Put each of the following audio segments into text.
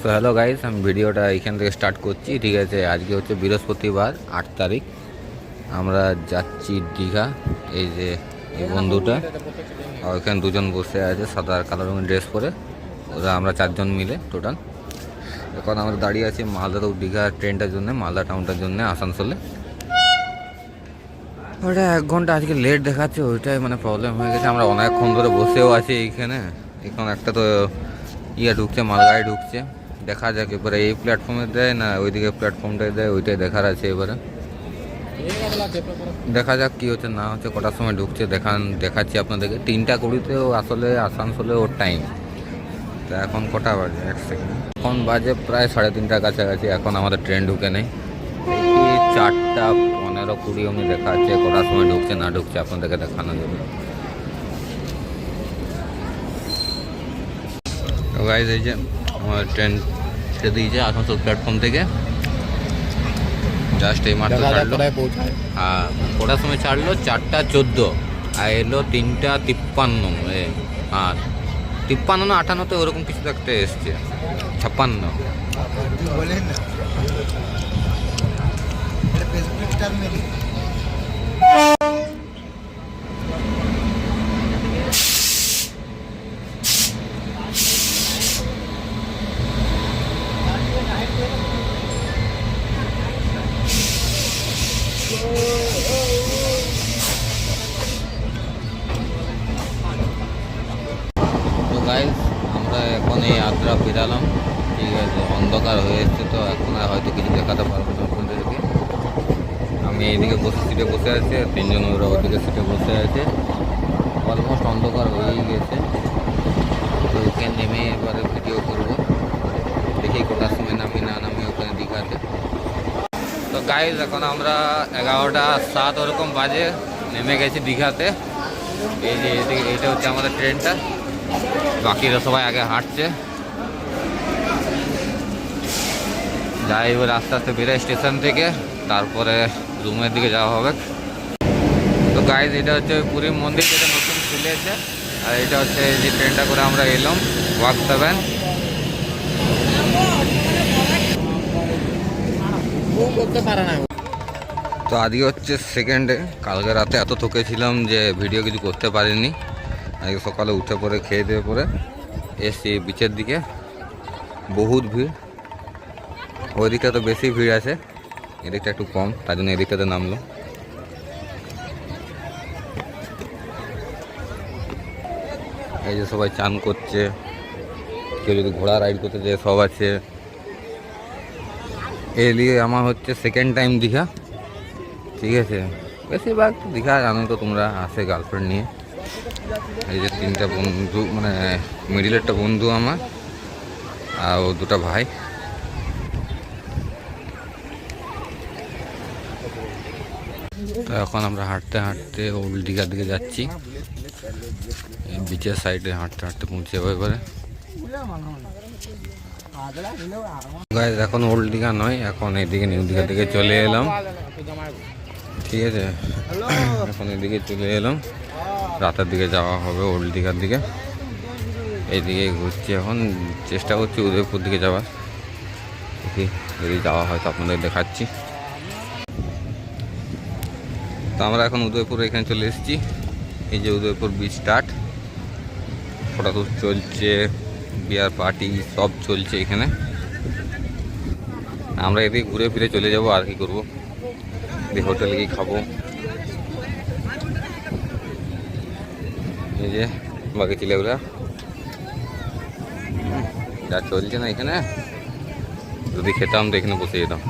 তো hello guys, আমি ভিডিওটা এখান থেকে স্টার্ট করছি। ঠিক আছে, আজকে হচ্ছে বৃহস্পতিবার 8 তারিখ। আমরা যাচ্ছি দীঘা। এই যে এই বন্ধুটা, আর ওইখানে দুজন বসে আছে সাদা আর কালো রঙের ড্রেস পরে। ওরা আমরা 4 জন মিলে টোটাল। এখন আমরা দাঁড়িয়ে আছি মালদা তো দীঘা ট্রেনটার জন্য, মালদা টাউনটার জন্য আসানসোলে। ওটা 1 ঘন্টা আজকে লেট দেখাচ্ছে, ওইটাই মানে প্রবলেম হয়ে গেছে। আমরা অনেকক্ষণ ধরে বসেও আছি এইখানে। এখন একটা তো ঢুকছে, মালগাড়ি ঢুকছে। দেখা যাক এবারে এই প্ল্যাটফর্মে দেয় না ওইদিকে প্ল্যাটফর্মটাই দেয়, ওইটাই দেখার আছে। এবারে দেখা যাক কি হচ্ছে না হচ্ছে, কটার সময় ঢুকছে দেখাচ্ছি আপনাদেরকে। 3টা 20তেও আসলে আসানসোলে ওর টাইম। তো এখন কটা বাজে, 1 সেকেন্ড, এখন বাজে প্রায় 3:30টার কাছাকাছি। এখন আমাদের ট্রেন ঢুকে নেই। 4টা 15 20 অমনি দেখাচ্ছে, কটার সময় ঢুকছে না ঢুকছে আপনাদেরকে দেখানোর জন্য। তো গাইজ, এই যে আমার ট্রেন ছেড়ে দিয়েছে আসানসোল প্ল্যাটফর্ম থেকে। জাস্ট এই মাত্র ছাড়লো। হ্যাঁ, কটার সময় ছাড়লো? 4টা 14, আর এলো 3টা 53। আর 53 না 58, ওরকম কিছু একটা এসছে। 56। তো গাইজ, আমরা এখন এই আদ্রা বেরালাম। ঠিক আছে, অন্ধকার হয়ে এসছে, তো এখন আর হয়তো কিছু দেখাতে পারবো না আপনাদেরকে। আমি এইদিকে সিটে বসে আছি, 3 জন ওরা ওদিকে সিটে বসে আছে। অলমোস্ট অন্ধকার হয়েই গেছে। তো ওখানে নেমে এবারে ভিডিও করবো। দেখি কটার সময় নামি না নামি ওখানে দীঘাতে। তো গাইজ, এখন আমরা 11টা 7 ওরকম বাজে নেমে গেছি দীঘাতে। এই যে এইটা হচ্ছে আমাদের ট্রেনটা। বাকিরা সবাই আগে হাঁটছে। যাই এবার আস্তে আস্তে বেরোয় স্টেশন থেকে, তারপরে রুমের দিকে যাওয়া হবে। তো গাইজ, এটা হচ্ছে পুরীর মন্দির, যেটা নতুন খুলেছে। আর এটা হচ্ছে যে ট্রেনটা করে আমরা এলাম ওয়াক 7। তো আজকে হচ্ছে সেকেন্ডে। কালকে রাতে এত থকেছিলাম যে ভিডিও কিছু করতে পারিনি। আজকে সকালে উঠে পরে খেয়ে দিয়ে পরে এসছি বিচের দিকে। বহুত ভিড়, ওই দিকটা তো বেশি ভিড় আছে, এদিকটা একটু কম, তার জন্য এদিকটাতে নামলো। এই যে সবাই চান করছে, কেউ যদি ঘোড়া রাইড করতে যায়, সব আছে। এই দিয়ে আমার হচ্ছে সেকেন্ড টাইম দীঘা। ঠিক আছে, বেশিরভাগ দীঘা জানো তো তোমরা, আসে গার্লফ্রেন্ড নিয়ে। এই যে 3টা বন্ধু, মানে মিডিলেরটা বন্ধু আমার, আর ও 2টা ভাই। তো এখন আমরা হাঁটতে হাঁটতে ওল্ড দীঘার দিকে যাচ্ছি। বিচের সাইডে হাঁটতে হাঁটতে পৌঁছে যাবো এবারে। গাইস, এখন ওল্ড দীঘা নয়, এখন এইদিকে নিউ দীঘার দিকে চলে এলাম। ঠিক আছে, এখন এদিকে চলে এলাম। রাতের দিকে যাওয়া হবে ওল্ড দীঘার দিকে। এইদিকে ঘুরছি এখন, চেষ্টা করছি উদয়পুর দিকে যাওয়ার। দেখি যদি যাওয়া হয় তো আপনাদের দেখাচ্ছি। তো আমরা এখন উদয়পুর এখানে চলে এসেছি। এই যে উদয়পুর বিচ স্টার্ট, ফটোশ্যুট চলছে, বিয়ার পার্টি সব চলছে এখানে। আমরা এদিকে ঘুরে ফিরে চলে যাব, আর কি করবো, হোটেলে গিয়ে খাবো। এই যে বাকি ছেলেগুলা যা চলছে না এখানে, যদি খেতাম তো এখানে বসে যেতাম।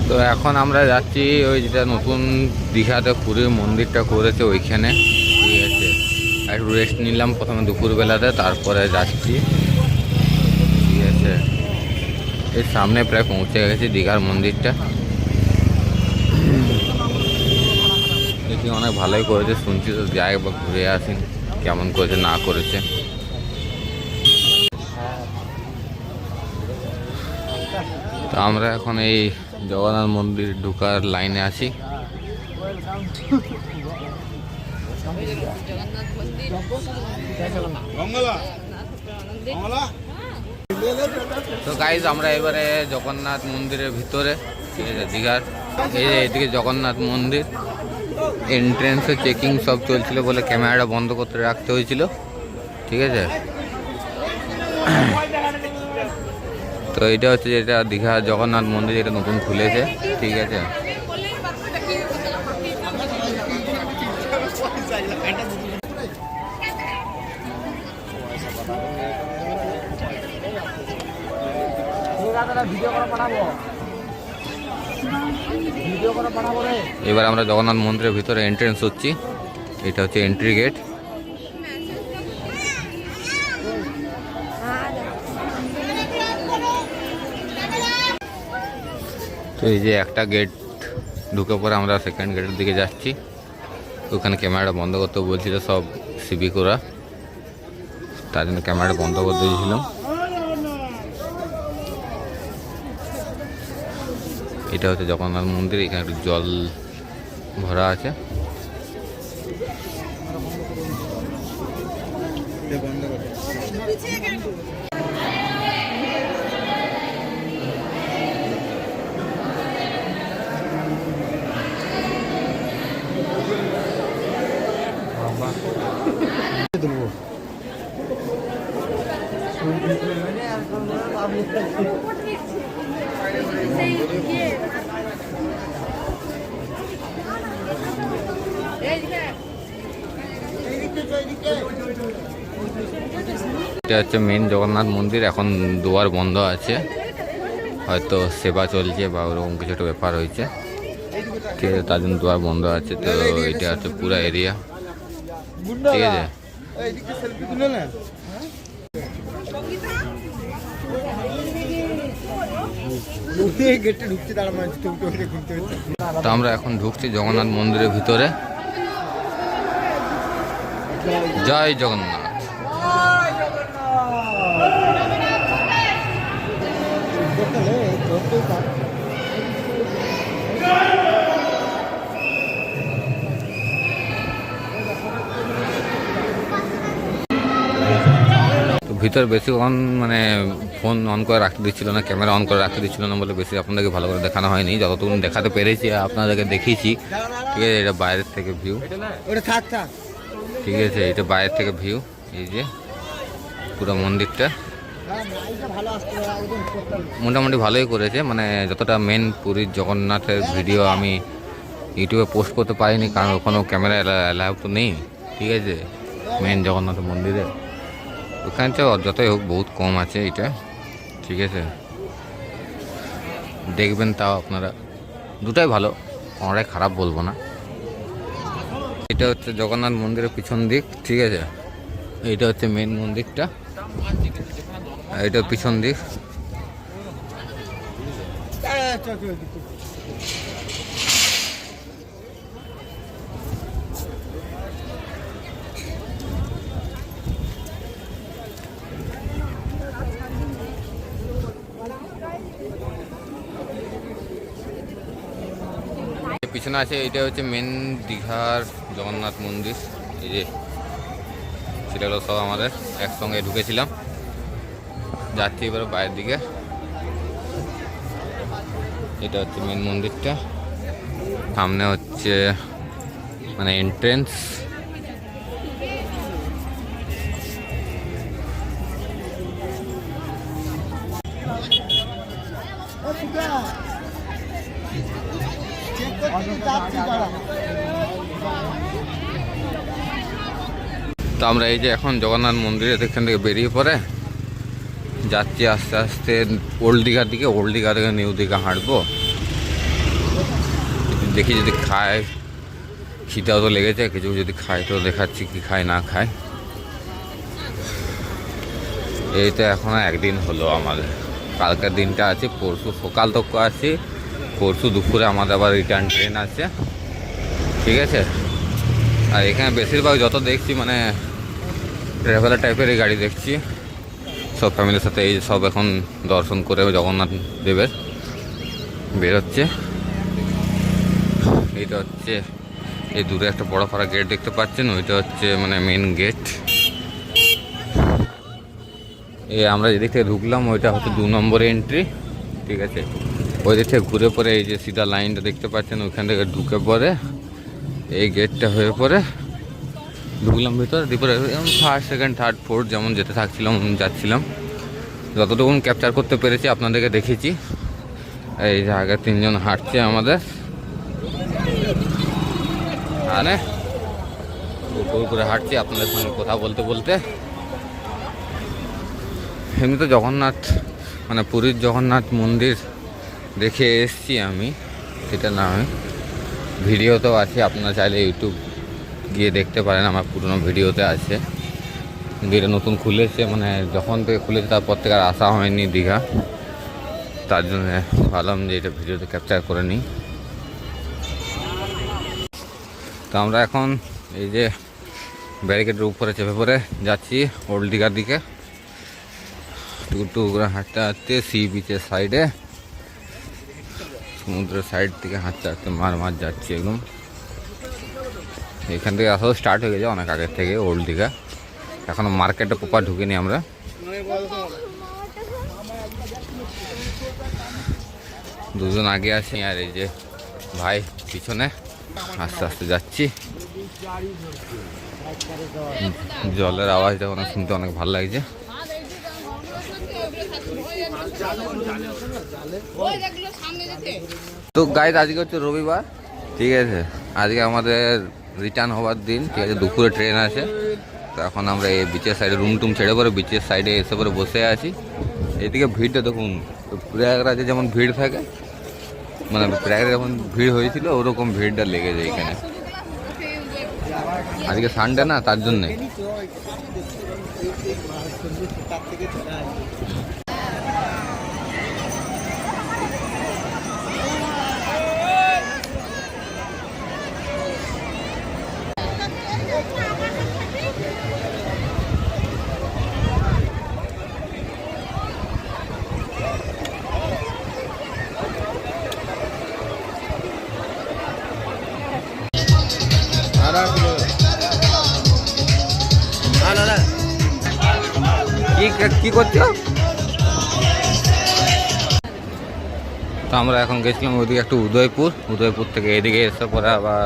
তো এখন আমরা যাচ্ছি ওই যেটা নতুন দীঘাতে পুরীর মন্দিরটা করেছে ওইখানে। ঠিক আছে, একটু রেস্ট নিলাম প্রথমে দুপুরবেলাতে, তারপরে যাচ্ছি। ঠিক আছে, এর সামনে প্রায় পৌঁছে গেছি দীঘার মন্দিরটা। অনেক ভালোই করেছে শুনছি, তো যাই একবার ঘুরে আসিন কেমন করেছে না করেছে। তো আমরা এখন এই জগন্নাথ মন্দির ঢোকার লাইনে আছি। তো গাইজ আমরা এবারে জগন্নাথ মন্দিরের ভিতরে, দীঘার এই যে এইদিকে জগন্নাথ মন্দির এন্ট্রেন্সে চেকিং সব চলছিল বলে ক্যামেরাটা বন্ধ করতে রাখতে হয়েছিল, ঠিক আছে। তো এটা হচ্ছে যেটা দীঘা জগন্নাথ মন্দির, এটা নতুন খুলেছে, ঠিক আছে। এবার আমরা জগন্নাথ মন্দিরের ভিতরে এন্ট্রেন্স হচ্ছি, এটা হচ্ছে এন্ট্রি গেট। তো এই যে একটা গেট ঢুকে পরে আমরা সেকেন্ড গেটের দিকে যাচ্ছি। ওখানে ক্যামেরাটা বন্ধ করতে বলছিল সব সিভিক ওরা, তার জন্য ক্যামেরাটা বন্ধ করতে দিয়েছিলাম। এটা হচ্ছে জগন্নাথ মন্দির, এখানে একটু জল ভরা আছে। এটা হচ্ছে মেন জগন্নাথ মন্দির, এখন দুয়ার বন্ধ আছে, হয়তো সেবা চলছে বা ওরকম কিছু একটা ব্যাপার হয়েছে, ঠিক আছে, তার জন্য দুয়ার বন্ধ আছে। তো এটা হচ্ছে পুরো এরিয়া, ঠিক আছে। তো আমরা এখন ঢুকছি জগন্নাথ মন্দিরের ভিতরে। জয় জগন্নাথ। তো ভিতরে বেশিক্ষণ মানে ফোন অন করে রাখতে দিচ্ছিল না, ক্যামেরা অন করে রাখতে দিচ্ছিল না বলে বেশি আপনাদেরকে ভালো করে দেখানো হয়নি। যতটুকু দেখাতে পেরেছি আপনাদেরকে দেখিয়েছি, ঠিক আছে। এটা বাইরের থেকে ভিউ, ঠিক আছে, এটা বাইরের থেকে ভিউ, এই যে পুরো মন্দিরটা মোটামুটি ভালোই করেছে। মানে যতটা মেন পুরীর জগন্নাথের ভিডিও আমি ইউটিউবে পোস্ট করতে পারিনি, কারণ ওখানেও ক্যামেরা অ্যালাউ তো নেই, ঠিক আছে। মেন জগন্নাথ মন্দিরে ওখানে তো যতই হোক বহুত কম আছে এটা, ঠিক আছে। দেখবেন তাও আপনারা, দুটাই ভালো, কোনোটাই খারাপ বলবো না। এটা হচ্ছে জগন্নাথ মন্দিরের পিছন দিক, ঠিক আছে। এইটা হচ্ছে মেন মন্দিরটা, এটা পিছন দিক। পিছনে আছে, এটা হচ্ছে মেন দীঘার জগন্নাথ মন্দির। এই যে ছেলেগুলো সব আমাদের একসঙ্গে ঢুকেছিলাম, যাচ্ছি এবার বাইরের দিকে। এটা হচ্ছে মেন মন্দিরটা, সামনে হচ্ছে মানে এন্ট্রেন্স। তো আমরা এই যে এখন জগন্নাথ মন্দিরের এখান থেকে বেরিয়ে পড়ে যাচ্ছি আস্তে আস্তে ওল্ড দীঘার দিকে। ওল্ড দীঘা থেকে নিউ দীঘা হাঁটবো, দেখি যদি খায়, খিদাও তো লেগেছে, কিছু যদি খায় তো দেখাচ্ছি কি খায় না খায়। এই তো এখন একদিন হলো আমাদের, কালকের দিনটা আছে, পরশু সকাল তক আছি, পরশু দুপুরে আমাদের আবার রিটার্ন ট্রেন আছে, ঠিক আছে। আর এখানে বেশিরভাগ যত দেখছি মানে ট্রাভেলার টাইপের এই গাড়ি দেখছি, সব ফ্যামিলির সাথে এই সব এখন দর্শন করে জগন্নাথ দেবের বেরোচ্ছে। এইটা হচ্ছে এই দূরে একটা বড় পাড়া গেট দেখতে পাচ্ছেন, ওইটা হচ্ছে মানে মেন গেট। এই আমরা যেদিক থেকে ঢুকলাম ওইটা হচ্ছে 2 নম্বর এন্ট্রি, ঠিক আছে। ওই দিক থেকে ঘুরে পরে এই যে সিধা লাইনটা দেখতে পাচ্ছেন ওইখান থেকে ঢুকে পরে এই গেটটা হয়ে পরে ঢুকলাম ভিতরে। দুপুরে যেমন ফার্স্ট সেকেন্ড থার্ড ফোর্থ যেমন যেতে থাকছিলাম যাচ্ছিলাম, যতটুকু ক্যাপচার করতে পেরেছি আপনাদেরকে দেখেছি। এই যে আগে 3 জন হাঁটছে আমাদের, আরে উপর উপরে হাঁটছি আপনাদের সঙ্গে কথা বলতে বলতে। এমনি তো জগন্নাথ মানে পুরীর জগন্নাথ মন্দির দেখে এসেছি আমি, সেটা না হয় ভিডিওতেও আছে, আপনারা চাইলে ইউটিউব গিয়ে দেখতে পারেন, আমার পুরনো ভিডিওতে আছে। কিন্তু এটা নতুন খুলেছে, মানে যখন থেকে খুলেছে তারপর থেকে আর আসা হয়নি দীঘা, তার জন্য ভাবলাম যে এটা ভিডিওতে ক্যাপচার করে নিই। তো আমরা এখন এই যে ব্যারিকেডের উপরে চেপে পড়ে যাচ্ছি ওল্ড দীঘার দিকে, টুকটুক করে হাঁটতে হাঁটতে সি বিচের সাইডে, সমুদ্রের সাইড থেকে হাঁটতে হাঁটতে মার যাচ্ছি একদম। এখান থেকে আসাও স্টার্ট হয়ে গেছে অনেক আগের থেকে ওল্ড দীঘা, এখনও মার্কেটে প্রপার ঢুকিনি আমরা। দুজন আগে আছি আর এই যে ভাই পিছনে, আস্তে আস্তে যাচ্ছি। জলের আওয়াজটা অনেক শুনতে অনেক ভালো লাগছে। তো গাইজ আজকে হচ্ছে রবিবার, ঠিক আছে, আজকে আমাদের রিটার্ন হওয়ার দিন, ঠিক আছে। দুপুরে ট্রেন আছে, তো এখন আমরা এই বিচের সাইডে রুম টুম ছেড়ে পরে বিচের সাইডে এসে পরে বসে আছি। এইদিকে ভিড়টা দেখুন, প্রয়াগরাজে যেমন ভিড় থাকে, মানে প্রয়াগরাজে যেমন ভিড় হয়েছিল ওরকম ভিড়টা লেগে যায় এখানে। আজকে সানডে না, তার জন্যে। কি করছো? তো আমরা এখন গেছিলাম ওইদিকে একটু উদয়পুর থেকে এদিকে এসে পরে আবার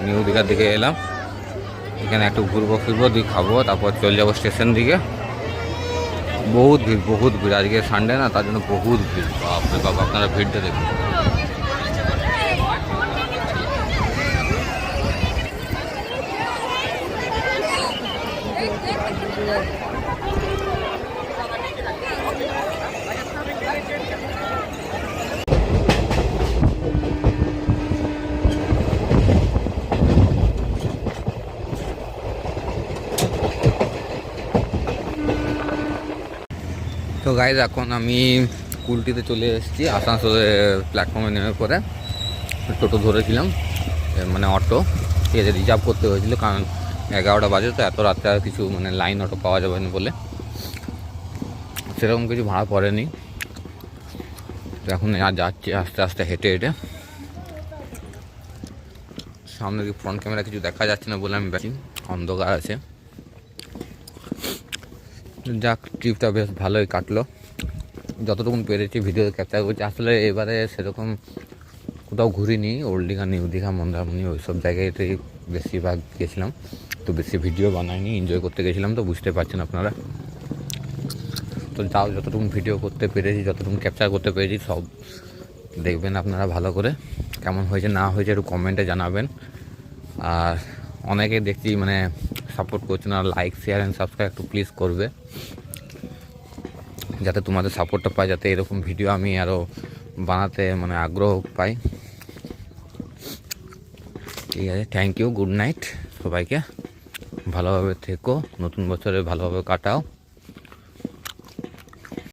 নিউ দীঘার দিকে এলাম। এখানে একটু ঘুরবো ফিরবো, দিয়ে খাবো, তারপর চলে যাবো স্টেশন দিকে। বহুত ভিড় আজকে সানডে না, তার জন্য বহুত ভিড়। বাপরে বাপ, আপনারা ভিড়টা দেখুন। তো গাইজ এখন আমি কুলটিতে চলে এসেছি, আসানসোলে প্ল্যাটফর্মে নেমে পরে টোটো ধরেছিলাম, মানে অটো, ঠিক আছে, রিজার্ভ করতে হয়েছিল, কারণ 11টা বাজে, তো এত রাত্রে আর কিছু মানে লাইন অটো পাওয়া যাবে না বলে সেরকম কিছু ভাড়া পড়েনি। তো এখন আর যাচ্ছি আস্তে আস্তে হেঁটে হেঁটে। সামনে দিকে ফ্রন্ট ক্যামেরা কিছু দেখা যাচ্ছে না বলে আমি বেশি অন্ধকার আছে। যাক, ট্রিপটা বেশ ভালোই কাটলো, যতটুকু পেরেছি ভিডিও ক্যাপচার করছি। আসলে এবারে সেরকম কোথাও ঘুরিনি, ওল্ড দীঘা, নিউ দীঘা, মন্দারমণি ওইসব জায়গাতেই বেশিরভাগ গেছিলাম, তো বেশি ভিডিও বানাইনি, এনজয় করতে গেছিলাম, তো বুঝতে পারছেন আপনারা। তো যাও, যতটুকু ভিডিও করতে পেরেছি, যতটুকু ক্যাপচার করতে পেরেছি সব দেখবেন আপনারা ভালো করে। কেমন হয়েছে না হয়েছে একটু কমেন্টে জানাবেন। আর অনেকে দেখছি মানে সাপোর্ট করছে না, লাইক শেয়ার অ্যান্ড সাবস্ক্রাইব একটু প্লিজ করবে, যাতে তোমাদের সাপোর্টটা পাই, যাতে এরকম ভিডিও আমি আরও বানাতে মানে আগ্রহ পাই। ঠিক আছে, থ্যাংক ইউ, গুড নাইট সবাইকে, ভালোভাবে থেকো, নতুন বছরে ভালোভাবে কাটাও।